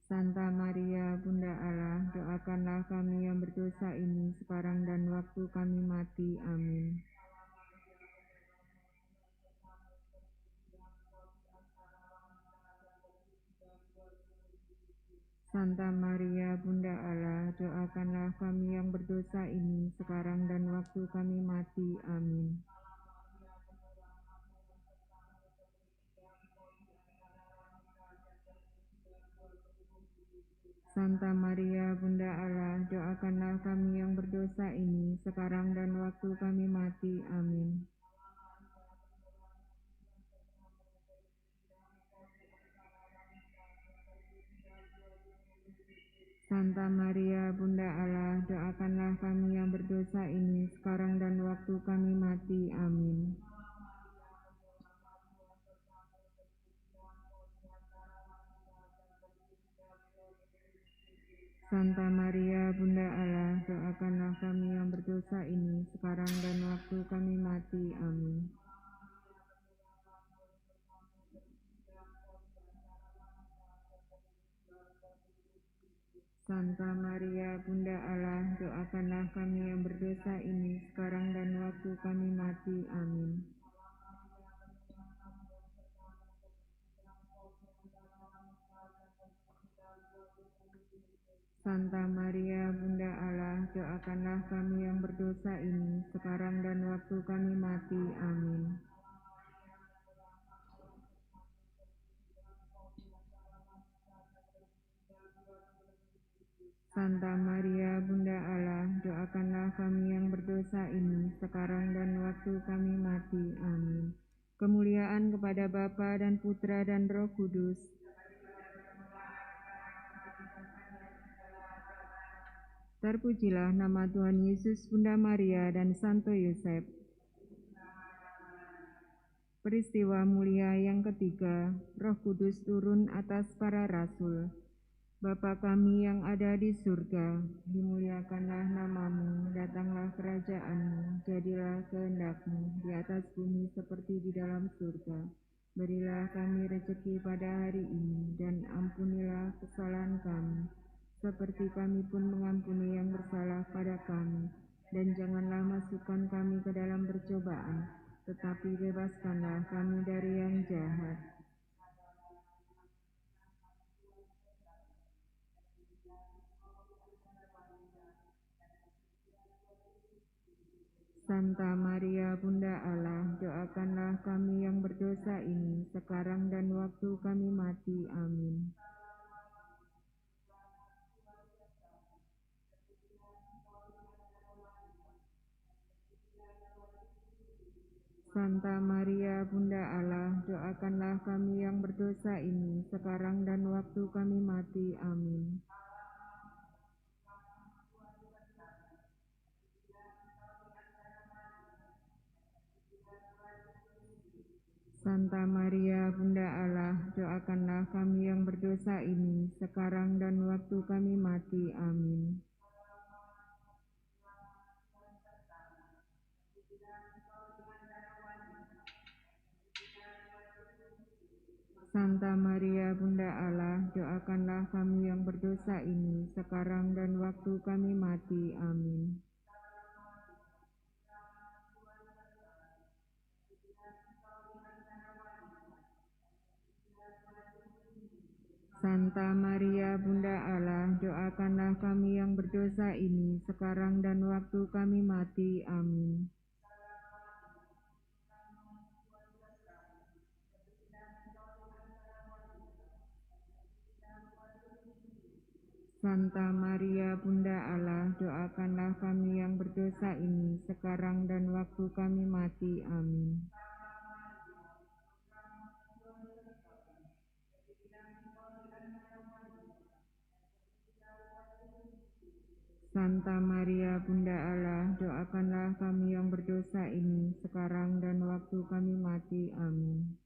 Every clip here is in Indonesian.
Santa Maria, Bunda Allah, doakanlah kami yang berdosa ini sekarang dan waktu kami mati. Amin. Santa Maria, Bunda Allah, doakanlah kami yang berdosa ini sekarang dan waktu kami mati. Amin. Santa Maria, Bunda Allah, doakanlah kami yang berdosa ini sekarang dan waktu kami mati. Amin. Santa Maria, Bunda Allah, doakanlah kami yang berdosa ini sekarang dan waktu kami mati. Amin. Santa Maria, Bunda Allah, doakanlah kami yang berdosa ini sekarang dan waktu kami mati. Amin. Santa Maria, Bunda Allah, doakanlah kami yang berdosa ini sekarang dan waktu kami mati. Amin. Santa Maria, Bunda Allah, doakanlah kami yang berdosa ini sekarang dan waktu kami mati. Amin. Santa Maria, Bunda Allah, doakanlah kami yang berdosa ini sekarang dan waktu kami mati. Amin. Kemuliaan kepada Bapa dan Putra dan Roh Kudus. Terpujilah nama Tuhan Yesus, Bunda Maria, dan Santo Yosef. Peristiwa mulia yang ketiga, Roh Kudus turun atas para rasul. Bapa kami yang ada di surga, dimuliakanlah namamu, datanglah kerajaanmu, jadilah kehendak-mu di atas bumi seperti di dalam surga. Berilah kami rezeki pada hari ini, dan ampunilah kesalahan kami, seperti kami pun mengampuni yang bersalah pada kami. Dan janganlah masukkan kami ke dalam percobaan, tetapi bebaskanlah kami dari yang jahat. Santa Maria, Bunda Allah, doakanlah kami yang berdosa ini sekarang dan waktu kami mati. Amin. Santa Maria, Bunda Allah, doakanlah kami yang berdosa ini sekarang dan waktu kami mati. Amin. Santa Maria, Bunda Allah, doakanlah kami yang berdosa ini sekarang dan waktu kami mati. Amin. Santa Maria, Bunda Allah, doakanlah kami yang berdosa ini sekarang dan waktu kami mati. Amin. Santa Maria, Bunda Allah, doakanlah kami yang berdosa ini sekarang dan waktu kami mati. Amin. Santa Maria, Bunda Allah, doakanlah kami yang berdosa ini sekarang dan waktu kami mati. Amin. Santa Maria, Bunda Allah, doakanlah kami yang berdosa ini sekarang dan waktu kami mati. Amin.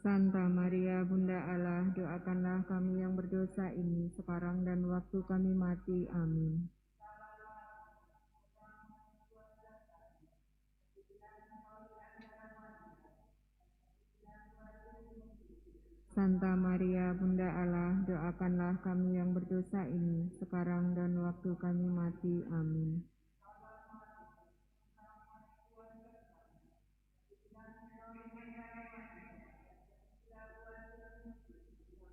Santa Maria, Bunda Allah, doakanlah kami yang berdosa ini sekarang dan waktu kami mati. Amin. Santa Maria Bunda Allah, doakanlah kami yang berdosa ini, sekarang dan waktu kami mati. Amin.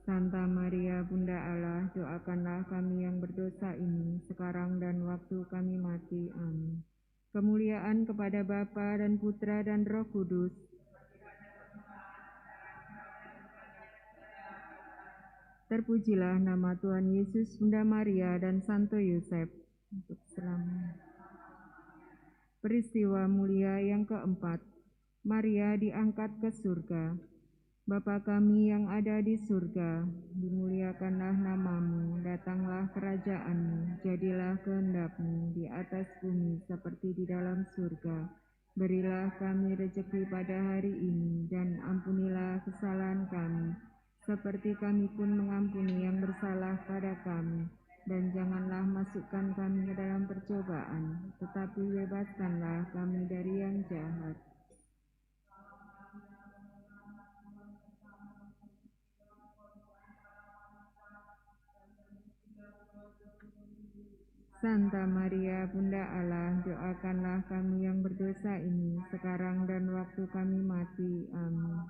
Santa Maria Bunda Allah, doakanlah kami yang berdosa ini, sekarang dan waktu kami mati. Amin. Kemuliaan kepada Bapa dan Putra dan Roh Kudus. Terpujilah nama Tuhan Yesus, Bunda Maria, dan Santo Yosef untuk selamanya. Peristiwa mulia yang keempat, Maria diangkat ke surga. Bapa kami yang ada di surga, dimuliakanlah namamu, datanglah kerajaanmu, jadilah kehendak-Mu di atas bumi seperti di dalam surga. Berilah kami rezeki pada hari ini, dan ampunilah kesalahan kami, seperti kami pun mengampuni yang bersalah pada kami. Dan janganlah masukkan kami ke dalam percobaan, tetapi bebaskanlah kami dari yang jahat. Santa Maria Bunda Allah, doakanlah kami yang berdosa ini, sekarang dan waktu kami mati. Amin.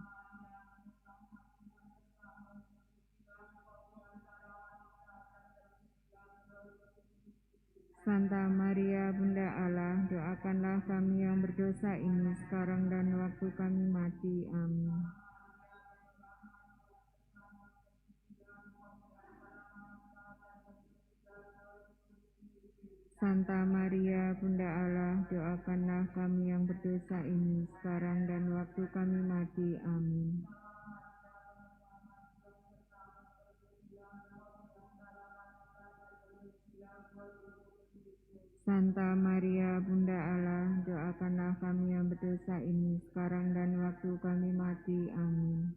Santa Maria Bunda Allah, doakanlah kami yang berdosa ini, sekarang dan waktu kami mati. Amin. Santa Maria Bunda Allah, doakanlah kami yang berdosa ini, sekarang dan waktu kami mati. Amin. Santa Maria Bunda Allah, doakanlah kami yang berdosa ini, sekarang dan waktu kami mati. Amin.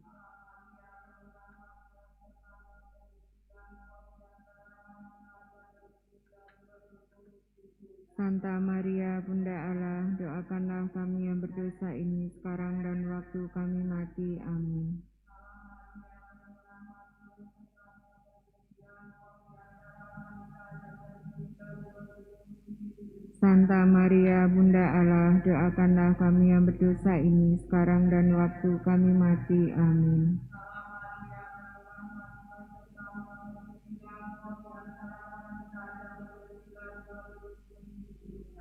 Santa Maria Bunda Allah, doakanlah kami yang berdosa ini, sekarang dan waktu kami mati. Amin. Santa Maria Bunda Allah, doakanlah kami yang berdosa ini, sekarang dan waktu kami mati. Amin.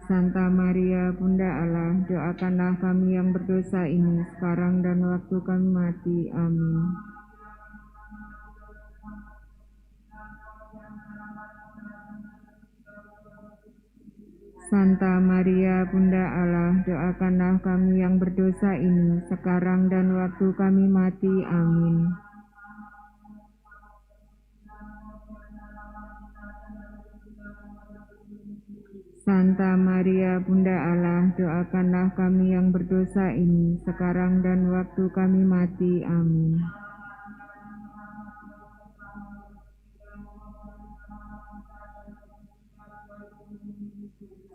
Santa Maria Bunda Allah, doakanlah kami yang berdosa ini, sekarang dan waktu kami mati. Amin. Santa Maria Bunda Allah, doakanlah kami yang berdosa ini, sekarang dan waktu kami mati. Amin. Santa Maria Bunda Allah, doakanlah kami yang berdosa ini, sekarang dan waktu kami mati. Amin.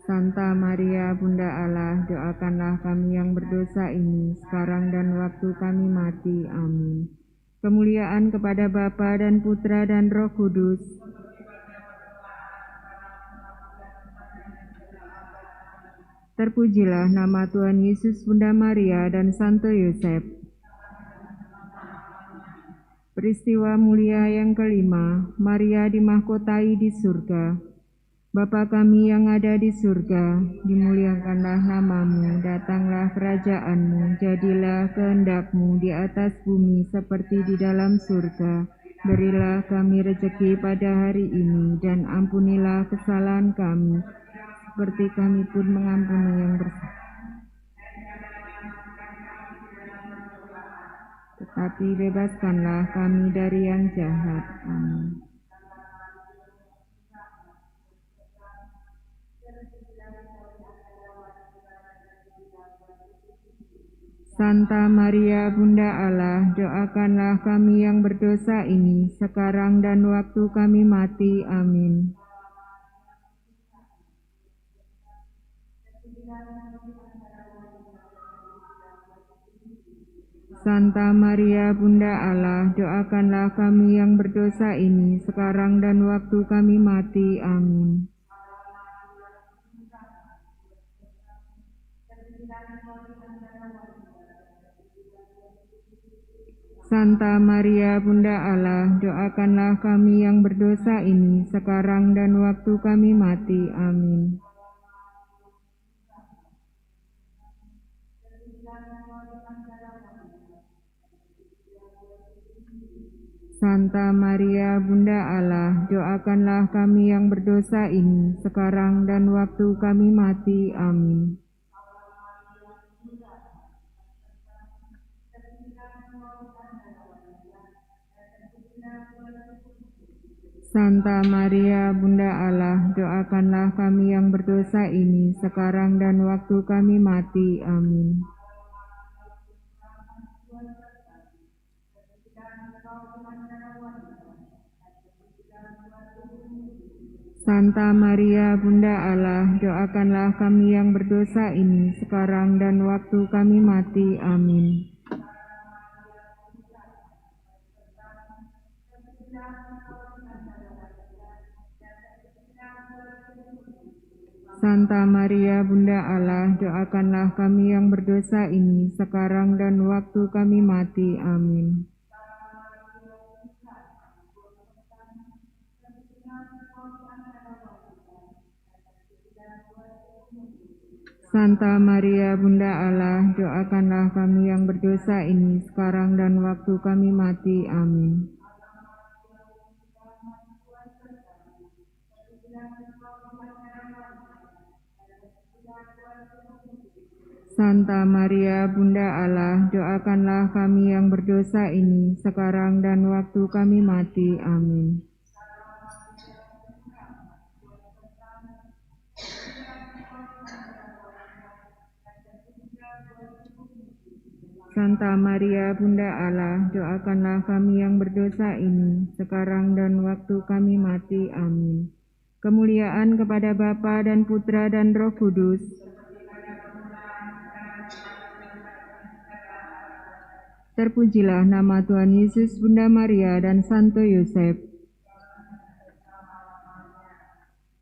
Santa Maria Bunda Allah, doakanlah kami yang berdosa ini, sekarang dan waktu kami mati. Amin. Kemuliaan kepada Bapa dan Putra dan Roh Kudus. Terpujilah nama Tuhan Yesus, Bunda Maria, dan Santo Yosef. Peristiwa mulia yang kelima, Maria dimahkotai di surga. Bapa kami yang ada di surga, dimuliakanlah namamu, datanglah kerajaanmu, jadilah kehendak-Mu di atas bumi seperti di dalam surga. Berilah kami rezeki pada hari ini, dan ampunilah kesalahan kami, seperti kami pun mengampuni yang bersalah. Tetapi bebaskanlah kami dari yang jahat. Amin. Santa Maria Bunda Allah, doakanlah kami yang berdosa ini, sekarang dan waktu kami mati. Amin. Santa Maria Bunda Allah, doakanlah kami yang berdosa ini, sekarang dan waktu kami mati. Amin. Santa Maria Bunda Allah, doakanlah kami yang berdosa ini, sekarang dan waktu kami mati. Amin. Santa Maria Bunda Allah, doakanlah kami yang berdosa ini, sekarang dan waktu kami mati. Amin. Santa Maria Bunda Allah, doakanlah kami yang berdosa ini, sekarang dan waktu kami mati. Amin. Santa Maria Bunda Allah, doakanlah kami yang berdosa ini, sekarang dan waktu kami mati. Amin. Santa Maria Bunda Allah, doakanlah kami yang berdosa ini, sekarang dan waktu kami mati. Amin. Santa Maria Bunda Allah, doakanlah kami yang berdosa ini, sekarang dan waktu kami mati. Amin. Santa Maria Bunda Allah, doakanlah kami yang berdosa ini, sekarang dan waktu kami mati. Amin. Santa Maria Bunda Allah, doakanlah kami yang berdosa ini, sekarang dan waktu kami mati. Amin. Kemuliaan kepada Bapa dan Putra dan Roh Kudus. Terpujilah nama Tuhan Yesus, Bunda Maria, dan Santo Yosef.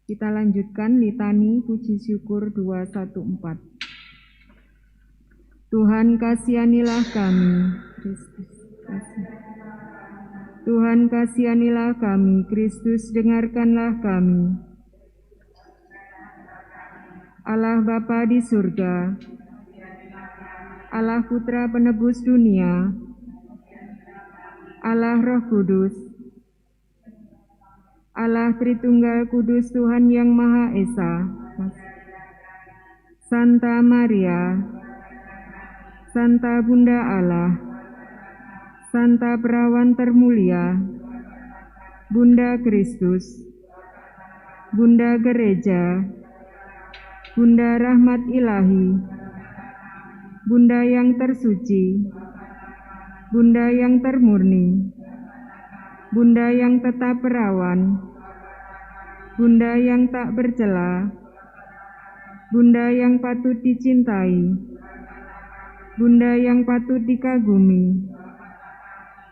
Kita lanjutkan litani puji syukur 214. Tuhan kasihanilah kami, Kristus kasih. Tuhan kasihanilah kami, Kristus dengarkanlah kami. Allah Bapa di surga, Allah Putra penebus dunia, Allah Roh Kudus, Allah Tritunggal Kudus Tuhan yang Maha Esa, Santa Maria, Santa Bunda Allah, Santa Perawan termulia, Bunda Kristus, Bunda Gereja, Bunda Rahmat Ilahi, Bunda yang tersuci, Bunda yang termurni, Bunda yang tetap perawan, Bunda yang tak bercela, Bunda yang patut dicintai, Bunda yang patut dikagumi,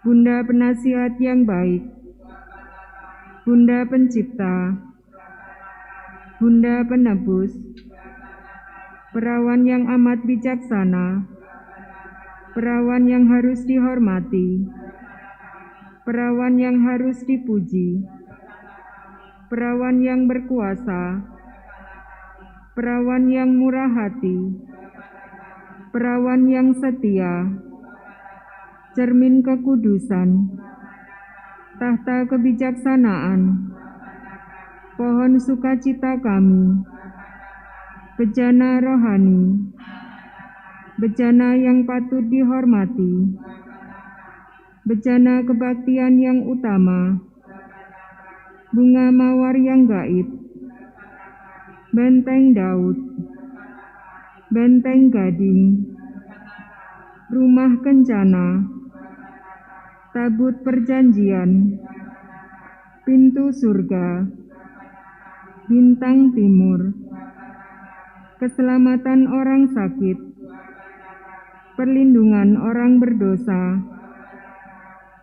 Bunda penasihat yang baik, Bunda pencipta, Bunda penebus, perawan yang amat bijaksana, perawan yang harus dihormati, perawan yang harus dipuji, perawan yang berkuasa, perawan yang murah hati, perawan yang setia, cermin kekudusan, tahta kebijaksanaan, pohon sukacita kami, bejana rohani, bejana yang patut dihormati, bejana kebaktian yang utama, bunga mawar yang gaib, benteng Daud, benteng gading, rumah kencana, tabut perjanjian, pintu surga, bintang timur, keselamatan orang sakit, perlindungan orang berdosa,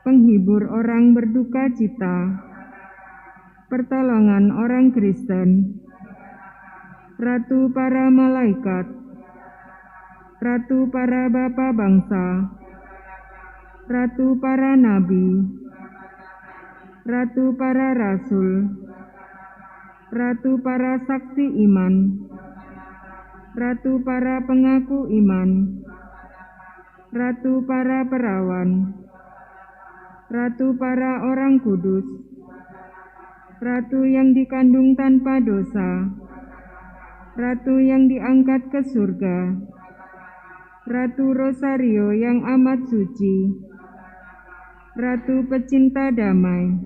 penghibur orang berduka cita, pertolongan orang Kristen, Ratu para malaikat, Ratu para bapa bangsa, Ratu para nabi, Ratu para rasul, Ratu para saksi iman, Ratu para pengaku iman, Ratu para perawan, Ratu para orang kudus, Ratu yang dikandung tanpa dosa, Ratu yang diangkat ke surga, Ratu Rosario yang amat suci, Ratu pecinta damai,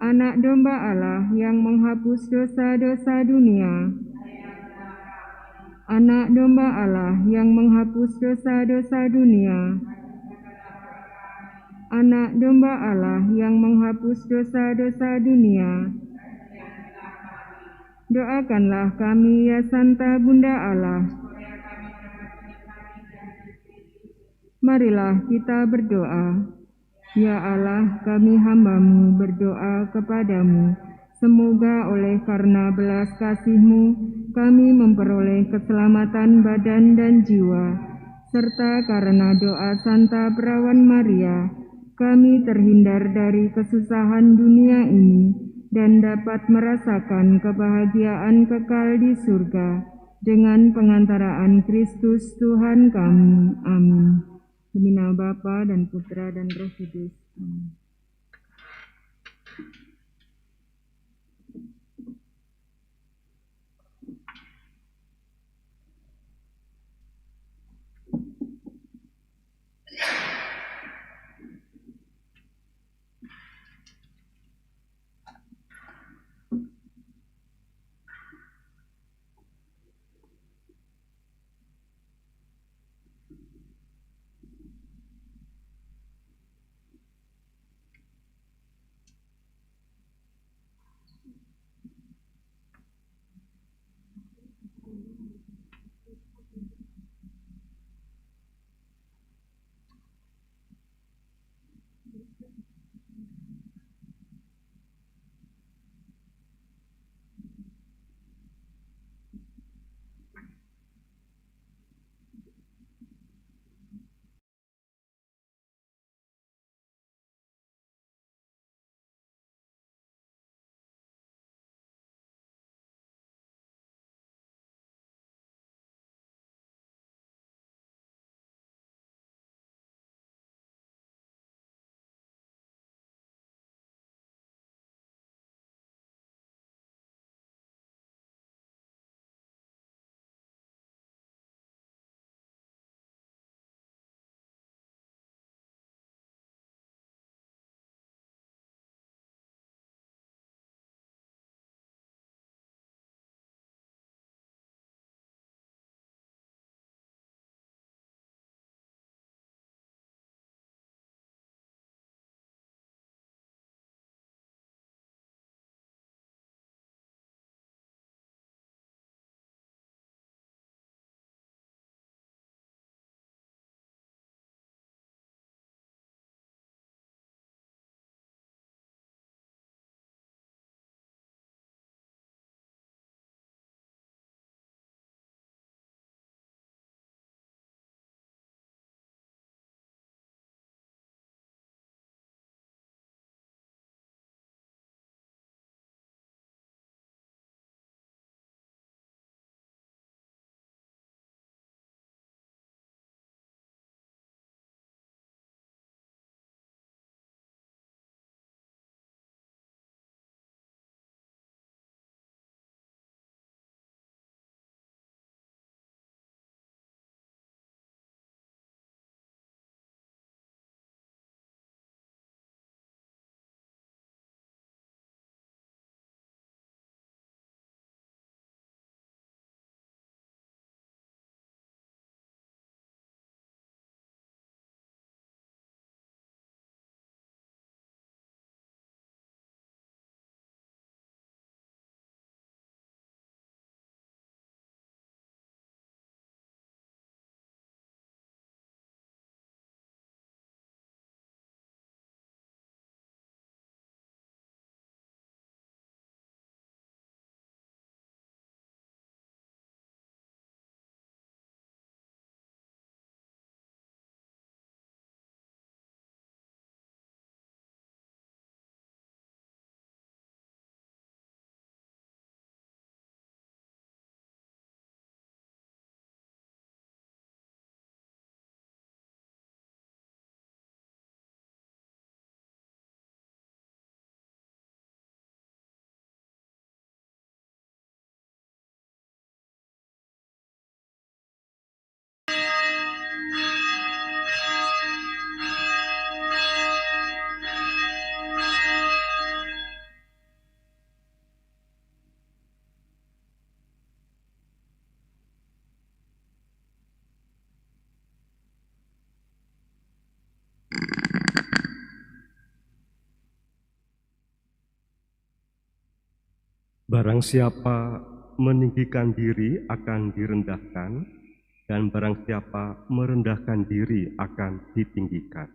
Anak domba Allah yang menghapus dosa-dosa dunia, Anak domba Allah yang menghapus dosa-dosa dunia, Anak domba Allah yang menghapus dosa-dosa dunia. Doakanlah kami ya Santa Bunda Allah. Marilah kita berdoa. Ya Allah, kami hamba-Mu berdoa kepadamu. Semoga oleh karena belas kasih-Mu, kami memperoleh keselamatan badan dan jiwa, serta karena doa Santa Perawan Maria, kami terhindar dari kesusahan dunia ini dan dapat merasakan kebahagiaan kekal di surga dengan pengantaraan Kristus Tuhan kami. Amin. Demi nama Bapa dan Putra dan Roh Kudus. Amin. Barang siapa meninggikan diri akan direndahkan, dan barang siapa merendahkan diri akan ditinggikan.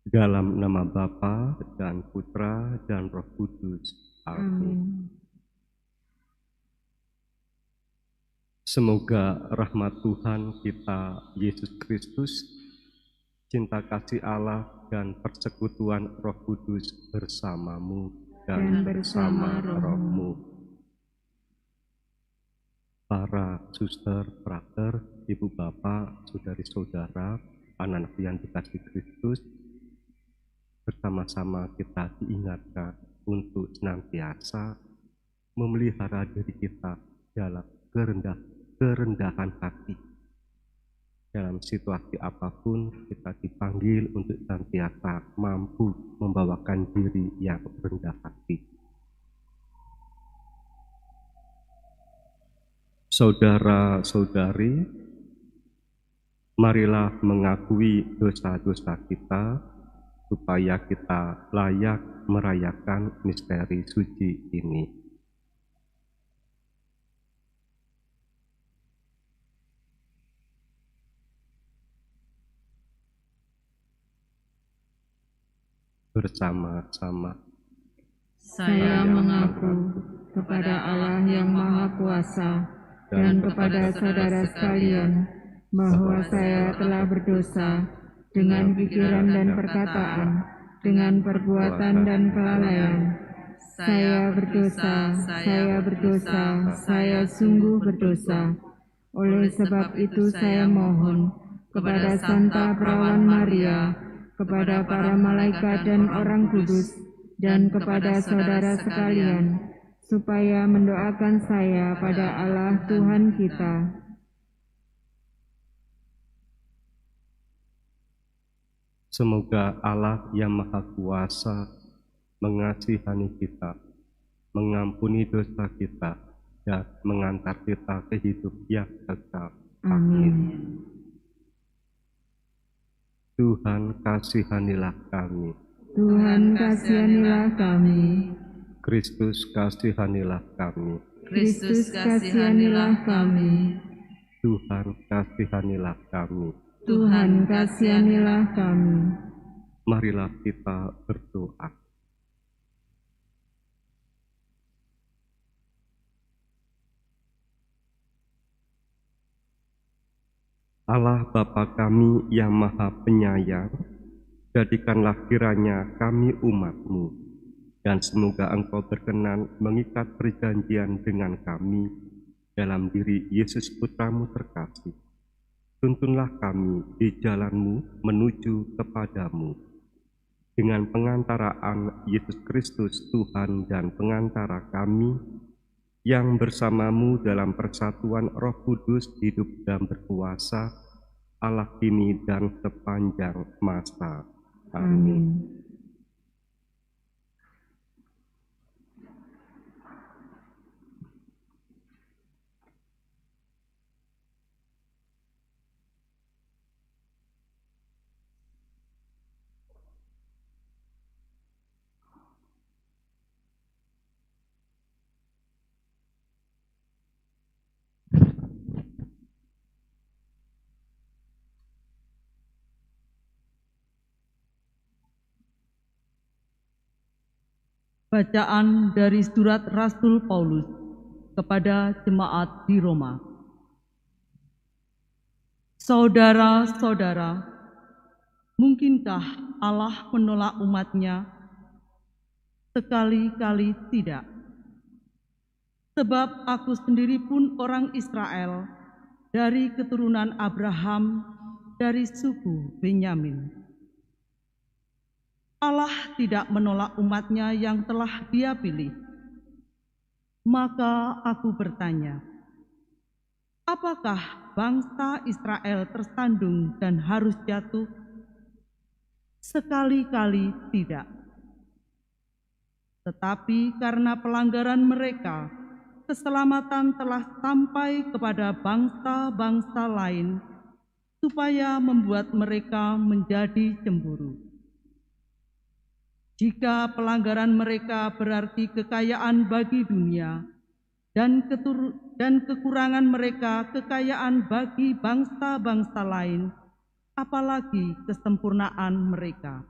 Dalam nama Bapa dan Putra dan Roh Kudus. Amin. Semoga rahmat Tuhan kita Yesus Kristus, cinta kasih Allah dan persekutuan Roh Kudus bersamamu dan bersama rohmu. Para suster, frater, ibu bapak, saudari-saudara, anak-anak yang dikasihi Kristus, bersama-sama kita diingatkan untuk senantiasa memelihara diri kita dalam kerendahan hati. Dalam situasi apapun kita dipanggil untuk senantiasa mampu membawakan diri yang rendah hati. Saudara-saudari, marilah mengakui dosa-dosa kita supaya kita layak merayakan misteri suci ini. Bersama-sama. Saya mengaku kepada Allah yang Maha Kuasa dan kepada saudara sekalian bahwa saya telah berdosa dengan pikiran dan perkataan, dengan perbuatan dan kelalaian. Saya berdosa, saya sungguh berdosa. Oleh sebab itu saya mohon kepada Santa Perawan Maria, kepada para malaikat dan orang kudus, dan kepada saudara sekalian, supaya mendoakan saya pada Allah Tuhan kita. Semoga Allah yang Maha Kuasa mengasihani kita, mengampuni dosa kita, dan mengantar kita ke hidup yang kekal. Amin. Tuhan kasihanilah kami. Tuhan kasihanilah kami. Kristus kasihanilah kami. Kristus kasihanilah kami. Tuhan kasihanilah kami. Tuhan kasihanilah kami. Marilah kita berdoa. Allah Bapa kami yang Maha Penyayang, jadikanlah kiranya kami umat-Mu, dan semoga Engkau berkenan mengikat perjanjian dengan kami dalam diri Yesus Putra-Mu terkasih. Tuntunlah kami di jalan-Mu menuju kepadamu. Dengan pengantaraan Yesus Kristus Tuhan dan pengantara kami, yang bersama-Mu dalam persatuan Roh Kudus hidup dan berkuasa, Allah kini dan sepanjang masa. Amin. Bacaan dari surat Rasul Paulus kepada jemaat di Roma. Saudara-saudara, mungkinkah Allah menolak umat-Nya? Sekali-kali tidak. Sebab aku sendiri pun orang Israel, dari keturunan Abraham, dari suku Benyamin. Allah tidak menolak umat-Nya yang telah Dia pilih. Maka aku bertanya, apakah bangsa Israel tersandung dan harus jatuh? Sekali-kali tidak. Tetapi karena pelanggaran mereka, keselamatan telah sampai kepada bangsa-bangsa lain, supaya membuat mereka menjadi cemburu. Jika pelanggaran mereka berarti kekayaan bagi dunia, dan kekurangan mereka kekayaan bagi bangsa-bangsa lain, apalagi kesempurnaan mereka.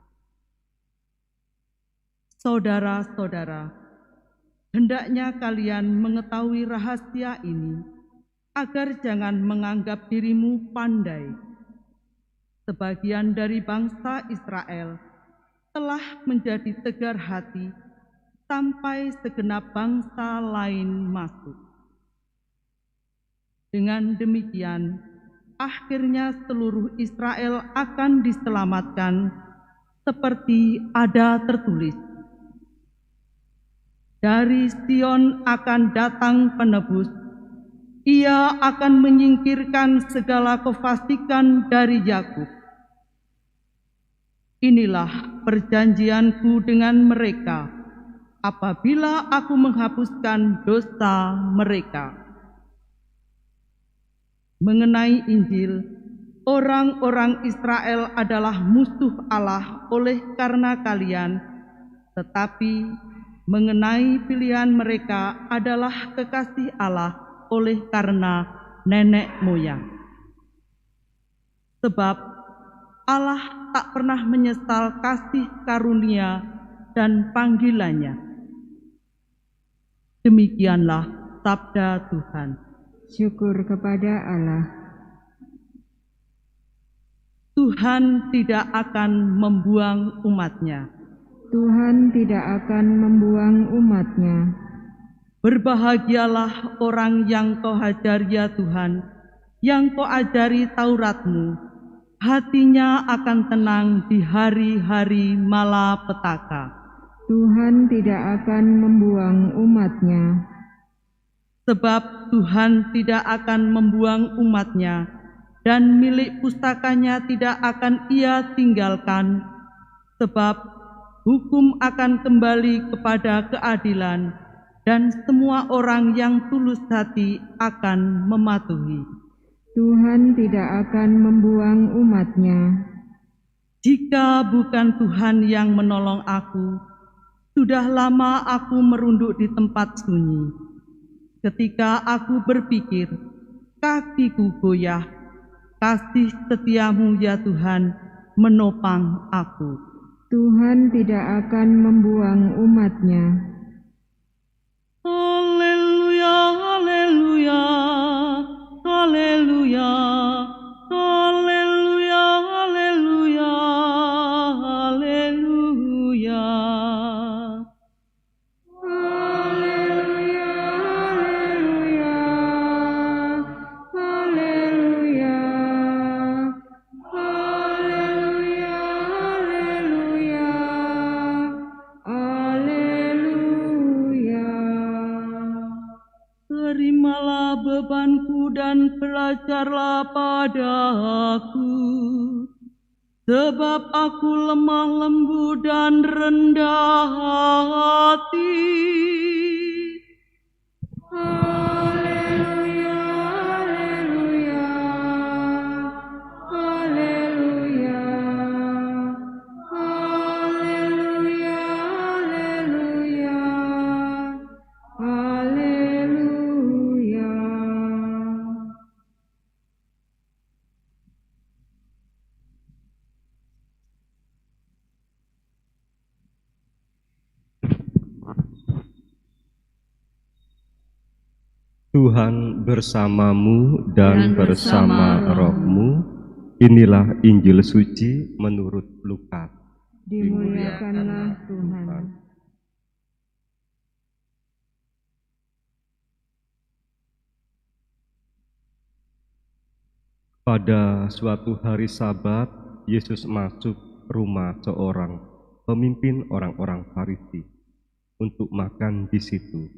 Saudara-saudara, hendaknya kalian mengetahui rahasia ini, agar jangan menganggap dirimu pandai. Sebagian dari bangsa Israel telah menjadi tegar hati sampai segenap bangsa lain masuk. Dengan demikian, akhirnya seluruh Israel akan diselamatkan, seperti ada tertulis, dari Sion akan datang penebus, ia akan menyingkirkan segala kefasikan dari Yakub. Inilah perjanjianku dengan mereka, apabila aku menghapuskan dosa mereka. Mengenai Injil, orang-orang Israel adalah musuh Allah oleh karena kalian, tetapi mengenai pilihan mereka adalah kekasih Allah oleh karena nenek moyang. Sebab Allah tak pernah menyesal kasih karunia dan panggilannya. Demikianlah sabda Tuhan. Syukur kepada Allah. Tuhan tidak akan membuang umat-Nya. Tuhan tidak akan membuang umat-Nya. Berbahagialah orang yang Kau hajar ya Tuhan, yang Kau ajari Taurat-Mu. Hatinya akan tenang di hari-hari malapetaka. Tuhan tidak akan membuang umat-Nya. Sebab Tuhan tidak akan membuang umat-Nya, dan milik pustakanya tidak akan Ia tinggalkan. Sebab hukum akan kembali kepada keadilan, dan semua orang yang tulus hati akan mematuhi. Tuhan tidak akan membuang umat-Nya. Jika bukan Tuhan yang menolong aku, sudah lama aku merunduk di tempat sunyi. Ketika aku berpikir, kakiku goyah, kasih setiamu ya Tuhan menopang aku. Tuhan tidak akan membuang umat-Nya. Haleluya, haleluya, haleluya, haleluya, haleluya, haleluya. Terimalah bebanku dan belajarlah padaku, sebab aku lemah lembut dan rendah hati. Haleluya, haleluya, haleluya, haleluya, haleluya, haleluya. Tuhan bersamamu dan bersama rohmu. Inilah Injil suci menurut Lukas. Dimuliakanlah Tuhan. Pada suatu hari Sabat, Yesus masuk rumah seorang pemimpin orang-orang Farisi untuk makan di situ.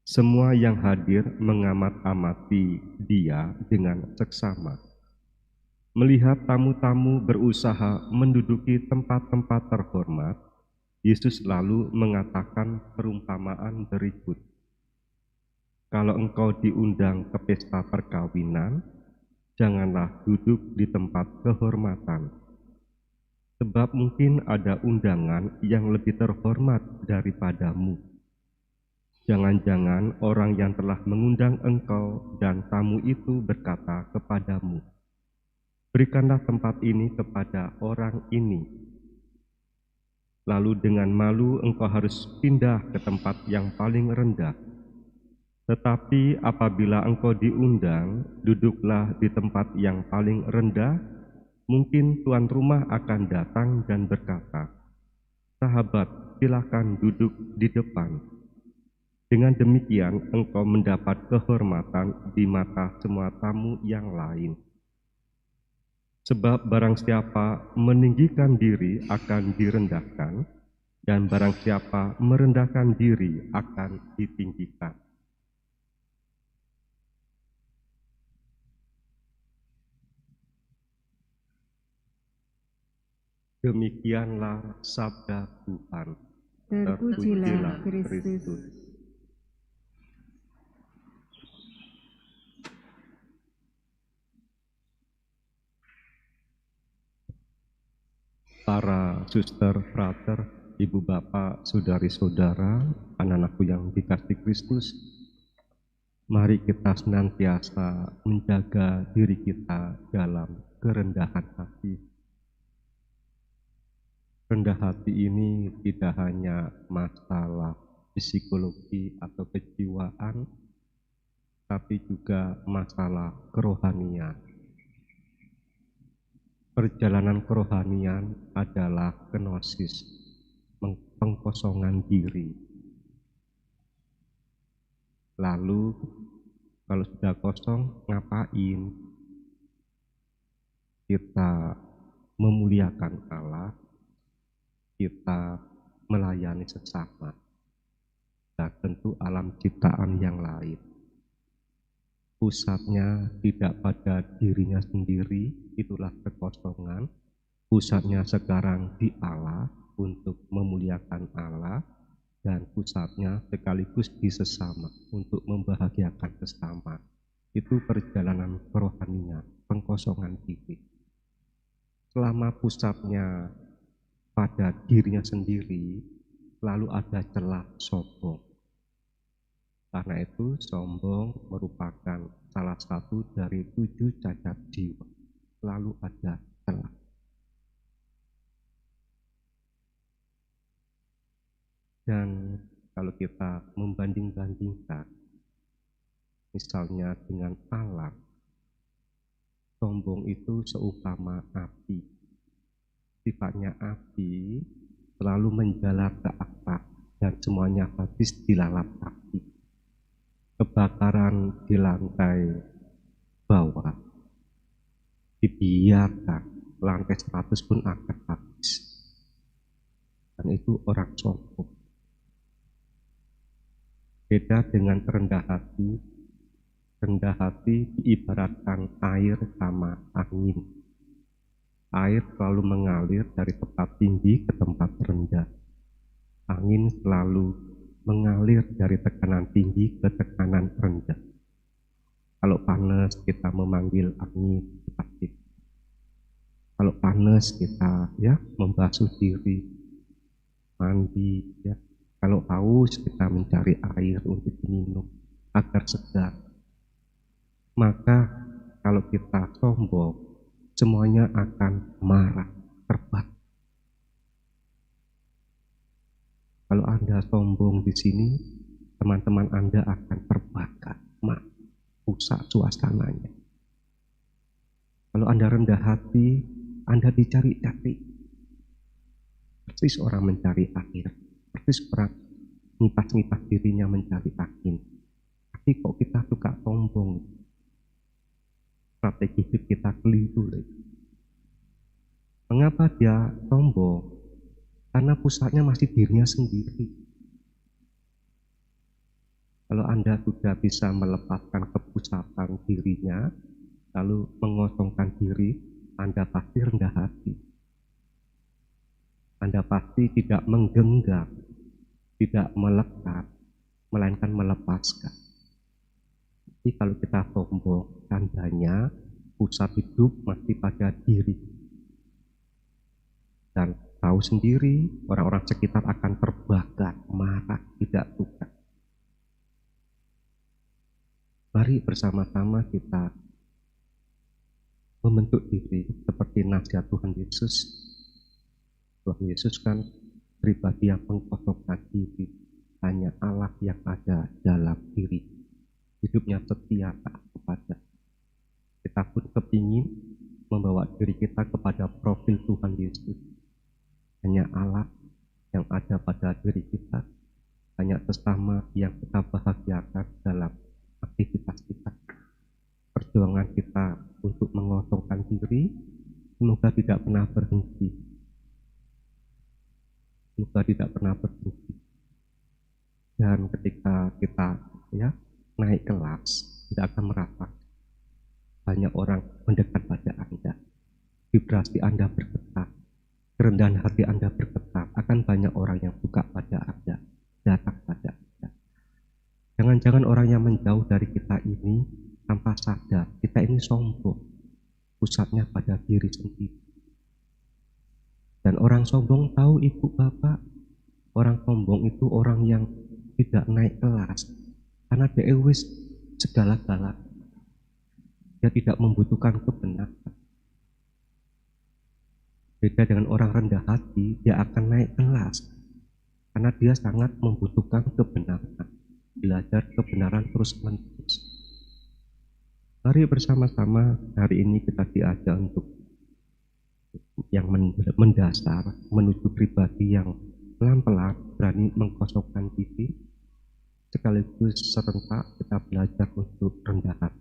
Semua yang hadir mengamat-amati dia dengan seksama. Melihat tamu-tamu berusaha menduduki tempat-tempat terhormat, Yesus lalu mengatakan perumpamaan berikut. Kalau engkau diundang ke pesta perkawinan, janganlah duduk di tempat kehormatan. Sebab mungkin ada undangan yang lebih terhormat daripadamu. Jangan-jangan orang yang telah mengundang engkau dan tamu itu berkata kepadamu, berikanlah tempat ini kepada orang ini. Lalu dengan malu engkau harus pindah ke tempat yang paling rendah. Tetapi apabila engkau diundang, duduklah di tempat yang paling rendah. Mungkin tuan rumah akan datang dan berkata, sahabat, silakan duduk di depan. Dengan demikian engkau mendapat kehormatan di mata semua tamu yang lain. Sebab barang siapa meninggikan diri akan direndahkan, dan barang siapa merendahkan diri akan ditinggikan. Demikianlah sabda Tuhan. Terpujilah Kristus. Para suster, frater, ibu bapak, saudari-saudara, anak-anakku yang dikasihi Kristus, mari kita senantiasa menjaga diri kita dalam kerendahan hati. Rendah hati ini tidak hanya masalah psikologi atau kejiwaan, tapi juga masalah kerohanian. Perjalanan kerohanian adalah kenosis, pengkosongan diri. Lalu kalau sudah kosong, ngapain? Kita memuliakan Allah, kita melayani sesama, dan tentu alam ciptaan yang lain. Pusatnya tidak pada dirinya sendiri, itulah kekosongan. Pusatnya sekarang di Allah untuk memuliakan Allah, dan pusatnya sekaligus di sesama untuk membahagiakan sesama. Itu perjalanan kerohanian, pengkosongan diri. Selama pusatnya pada dirinya sendiri, lalu ada celah sombong. Karena itu sombong merupakan salah satu dari 7 cacat jiwa. Lalu ada celah. Dan kalau kita membanding-bandingkan, misalnya dengan alam, sombong itu seumpama api. Sifatnya api selalu menjalar ke atas dan semuanya habis dilalap api. Kebakaran di lantai bawah dibiarkan, lantai 100 pun akan habis. Dan itu orang sombong. Beda dengan rendah hati. Rendah hati diibaratkan air sama angin. Air selalu mengalir dari tempat tinggi ke tempat rendah. Angin selalu mengalir dari tekanan tinggi ke tekanan rendah. Kalau panas kita memanggil angin pasti. Kalau panas kita membasuh diri, mandi ya. Kalau haus kita mencari air untuk minum agar segar. Maka kalau kita sombong, semuanya akan marah, terbakar. Kalau Anda sombong di sini, teman-teman Anda akan terbakar, rusak suasananya. Kalau Anda rendah hati, Anda dicari-cari. Persis orang mencari air, persis orang ngipas-ngipas dirinya mencari angin. Tapi kok kita suka sombong? Strategi hidup kita keliru. Mengapa dia sombong? Karena pusatnya masih dirinya sendiri. Kalau Anda sudah bisa melepaskan kepusatan dirinya, lalu mengosongkan diri, Anda pasti rendah hati. Anda pasti tidak menggenggam, tidak melekat, melainkan melepaskan. Jadi kalau kita sombong, tandanya pusat hidup masih pada diri. dan tahu sendiri orang-orang sekitar akan terbakar, marah, tidak suka. Mari bersama-sama kita membentuk diri seperti nasihat Tuhan Yesus. Tuhan Yesus kan pribadi yang mengkosongkan diri, hanya Allah yang ada dalam diri. Hidupnya setia kepada. Kita pun kepingin membawa diri kita kepada profil Tuhan Yesus. Hanya Allah yang ada pada diri kita, hanya sesama yang kita bahagiakan dalam aktivitas kita. Perjuangan kita untuk mengosongkan diri semoga tidak pernah berhenti. Semoga tidak pernah berhenti. Dan ketika kita naik kelas, tidak akan merasa banyak orang mendekat pada Anda. Vibrasi Anda bergetar, kerendahan hati Anda bergetar, akan banyak orang yang suka pada Anda, datang pada Anda. Jangan-jangan orang yang menjauh dari kita ini tanpa sadar, kita ini sombong, pusatnya pada diri sendiri. Dan orang sombong tahu ibu bapak, orang sombong itu orang yang tidak naik kelas, karena dia wis segala-galanya. Dia tidak membutuhkan kebenaran. Beda dengan orang rendah hati, dia akan naik kelas, karena dia sangat membutuhkan kebenaran. Belajar kebenaran terus-menerus. Mari bersama-sama hari ini kita diajak untuk yang mendasar menuju pribadi yang pelan-pelan berani mengkosongkan diri, sekaligus serentak kita belajar untuk rendah hati.